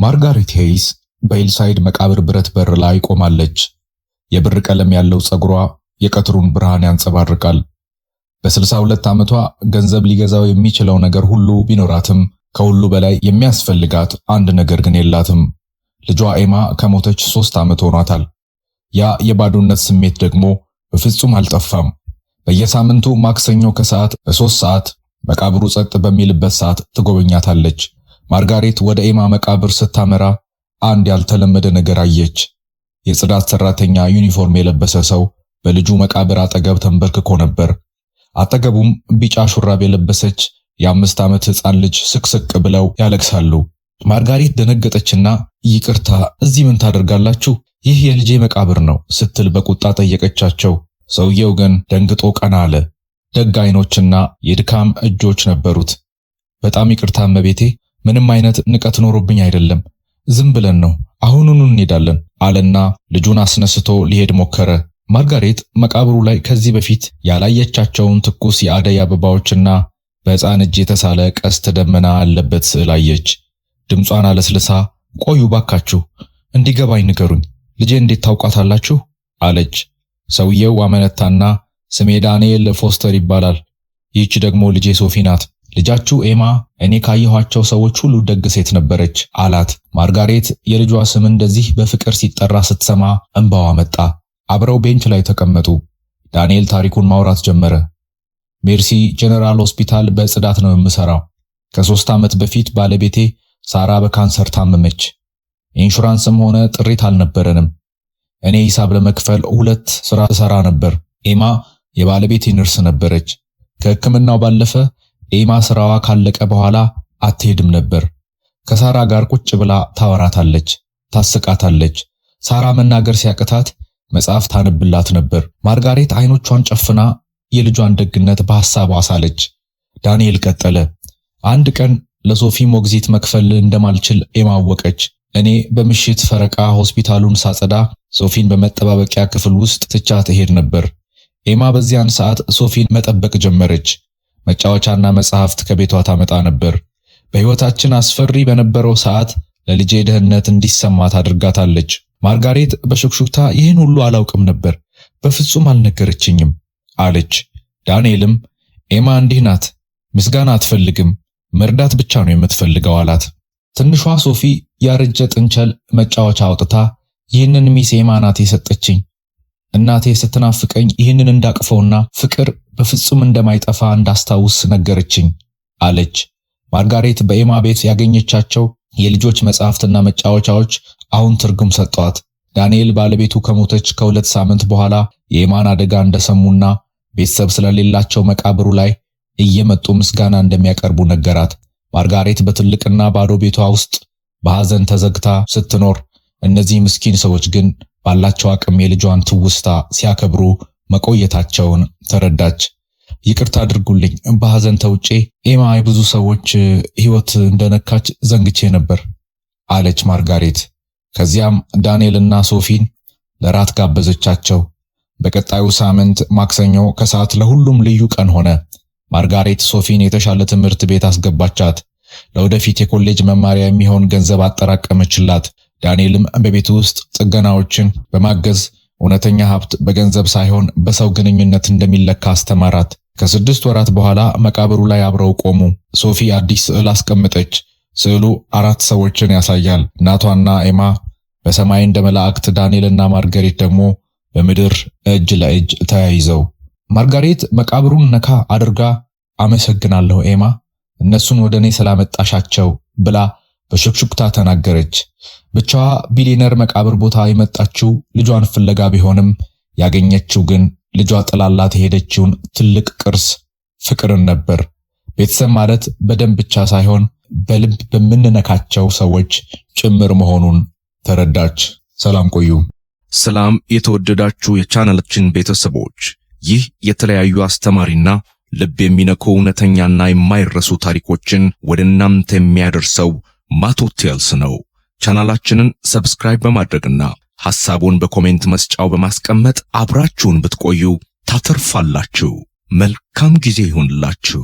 ማርጋሬት ሄይስ በሂልሳይድ መቃብር ብረት በር ላይ ቆማለች። የብር ቀለም ያለው ጸጉሯ የቀትሩን ብርሃን ያንጸባርቃል። በ62 ዓመቷ ገንዘብ ሊገዛው የሚችለው ነገር ሁሉ ቢኖራትም ከሁሉ በላይ የሚያስፈልጋት አንድ ነገር ግን የላትም። ልጇ ኤማ ከሞተች 3 ዓመት ሆኗታል። ያ የባዶነት ስሜት ደግሞ በፍጹም አልጠፋም። በየሳምንቱ ማክሰኞ ከሰዓት በ3 ሰዓት መቃብሩ ጸጥ በሚልበት ሰዓት ትጎበኛታለች። ማርጋሬት ወደ ኤማ መቃብር ስታመራ አንድ ያልተለመደ ነገር አየች። የጽዳት ሰራተኛ ዩኒፎርም የለበሰ ሰው በልጁ መቃብር አጠገብ ተንበርክኮ ነበር። አጠገቡም ቢጫ ሹራብ የለበሰች የ5 ዓመት ሕፃን ልጅ ስቅስቅ ብለው ያለቅሳሉ። ማርጋሬት ደነገጠችና ይቅርታ፣ እዚህ ምን ታደርጋላችሁ? ይህ የልጄ መቃብር ነው ስትል በቁጣ ጠየቀቻቸው። ሰውየው ግን ደንግጦ ቀና አለ። ደግ አይኖችና የድካም እጆች ነበሩት። በጣም ይቅርታ እመቤቴ፣ ምንም አይነት ንቀት ኖሮብኝ አይደለም፣ ዝም ብለን ነው፣ አሁኑኑ እንሄዳለን አለና ልጁን አስነስቶ ሊሄድ ሞከረ። ማርጋሬት መቃብሩ ላይ ከዚህ በፊት ያላየቻቸውን ትኩስ የአደይ አበባዎችና በሕፃን እጅ የተሳለ ቀስተ ደመና ያለበት ስዕል አየች። ድምጿን አለስልሳ ቆዩ ባካችሁ፣ እንዲገባኝ ንገሩኝ፣ ልጄ እንዴት ታውቃታላችሁ? አለች። ሰውየው አመነታና ስሜ ዳንኤል ፎስተር ይባላል፣ ይህች ደግሞ ልጄ ሶፊ ናት። ልጃችሁ ኤማ እኔ ካየኋቸው ሰዎች ሁሉ ደግ ሴት ነበረች አላት። ማርጋሬት የልጇ ስም እንደዚህ በፍቅር ሲጠራ ስትሰማ እንባዋ መጣ። አብረው ቤንች ላይ ተቀመጡ። ዳንኤል ታሪኩን ማውራት ጀመረ። ሜርሲ ጀነራል ሆስፒታል በጽዳት ነው የምሰራው። ከ3 ዓመት በፊት ባለቤቴ ሳራ በካንሰር ታመመች። ኢንሹራንስም ሆነ ጥሪት አልነበረንም። እኔ ሂሳብ ለመክፈል 2 ስራ ሰራ ነበር። ኤማ የባለቤቴ ነርስ ነበረች። ከሕክምናው ባለፈ ኤማ ስራዋ ካለቀ በኋላ አትሄድም ነበር። ከሳራ ጋር ቁጭ ብላ ታወራታለች፣ ታስቃታለች። ሳራ መናገር ሲያቅታት መጽሐፍ ታነብላት ነበር። ማርጋሬት አይኖቿን ጨፍና የልጇን ደግነት በሐሳቧ አሳለች። ዳንኤል ቀጠለ። አንድ ቀን ለሶፊ ሞግዚት መክፈል እንደማልችል ኤማ አወቀች። እኔ በምሽት ፈረቃ ሆስፒታሉን ሳጸዳ ሶፊን በመጠባበቂያ ክፍል ውስጥ ትቻት እሄድ ነበር። ኤማ በዚያን ሰዓት ሶፊን መጠበቅ ጀመረች። መጫወቻና መጽሐፍት ከቤቷ ታመጣ ነበር። በሕይወታችን አስፈሪ በነበረው ሰዓት ለልጄ ደህንነት እንዲሰማት አድርጋታለች። ማርጋሬት በሹክሹክታ ይህን ሁሉ አላውቅም ነበር፣ በፍጹም አልነገረችኝም አለች። ዳንኤልም ኤማ እንዲህ ናት፣ ምስጋና አትፈልግም፣ መርዳት ብቻ ነው የምትፈልገው አላት። ትንሿ ሶፊ ያረጀ ጥንቸል መጫወቻ አውጥታ ይህንን ሚስ ኤማ ናት የሰጠችኝ፣ እናቴ ስትናፍቀኝ ይህንን እንዳቅፈውና ፍቅር በፍጹም እንደማይጠፋ እንዳስታውስ ነገረችኝ አለች። ማርጋሬት በኤማ ቤት ያገኘቻቸው የልጆች መጽሐፍትና መጫወቻዎች አሁን ትርጉም ሰጧት። ዳንኤል ባለቤቱ ከሞተች ከ2 ሳምንት በኋላ የኤማን አደጋ እንደሰሙና ቤተሰብ ስለሌላቸው መቃብሩ ላይ እየመጡ ምስጋና እንደሚያቀርቡ ነገራት። ማርጋሬት በትልቅና ባዶ ቤቷ ውስጥ በሐዘን ተዘግታ ስትኖር፣ እነዚህ ምስኪን ሰዎች ግን ባላቸው አቅም የልጇን ትውስታ ሲያከብሩ መቆየታቸውን ተረዳች። ይቅርታ አድርጉልኝ፣ በሐዘን ተውጬ ኤማ የብዙ ሰዎች ሕይወት እንደነካች ዘንግቼ ነበር አለች ማርጋሬት። ከዚያም ዳንኤልና ሶፊን ለራት ጋበዘቻቸው። በቀጣዩ ሳምንት ማክሰኞ ከሰዓት ለሁሉም ልዩ ቀን ሆነ። ማርጋሬት ሶፊን የተሻለ ትምህርት ቤት አስገባቻት። ለወደፊት የኮሌጅ መማሪያ የሚሆን ገንዘብ አጠራቀመችላት። ዳንኤልም በቤት ውስጥ ጥገናዎችን በማገዝ እውነተኛ ሀብት በገንዘብ ሳይሆን በሰው ግንኙነት እንደሚለካ አስተማራት። ከ6 ወራት በኋላ መቃብሩ ላይ አብረው ቆሙ። ሶፊ አዲስ ስዕል አስቀመጠች። ስዕሉ 4 ሰዎችን ያሳያል። እናቷና ኤማ በሰማይ እንደ መላእክት፣ ዳንኤልና ማርጋሬት ደግሞ በምድር እጅ ለእጅ ተያይዘው። ማርጋሬት መቃብሩን ነካ አድርጋ አመሰግናለሁ ኤማ፣ እነሱን ወደ እኔ ስላመጣሻቸው ብላ በሹክሹክታ ተናገረች። ብቻዋ ቢሊነር መቃብር ቦታ የመጣችው ልጇን ፍለጋ ቢሆንም ያገኘችው ግን ልጇ ጥላላት የሄደችውን ትልቅ ቅርስ ፍቅርን ነበር። ቤተሰብ ማለት በደም ብቻ ሳይሆን በልብ በምንነካቸው ሰዎች ጭምር መሆኑን ተረዳች። ሰላም ቆዩ። ሰላም የተወደዳችሁ የቻናላችን ቤተሰቦች፣ ይህ የተለያዩ አስተማሪና ልብ የሚነኩ እውነተኛና የማይረሱ ታሪኮችን ወደ እናንተ የሚያደርሰው ማቶ ቴልስ ነው። ቻናላችንን ሰብስክራይብ በማድረግና ሐሳቡን በኮሜንት መስጫው በማስቀመጥ አብራችሁን ብትቆዩ ታተርፋላችሁ። መልካም ጊዜ ይሁንላችሁ።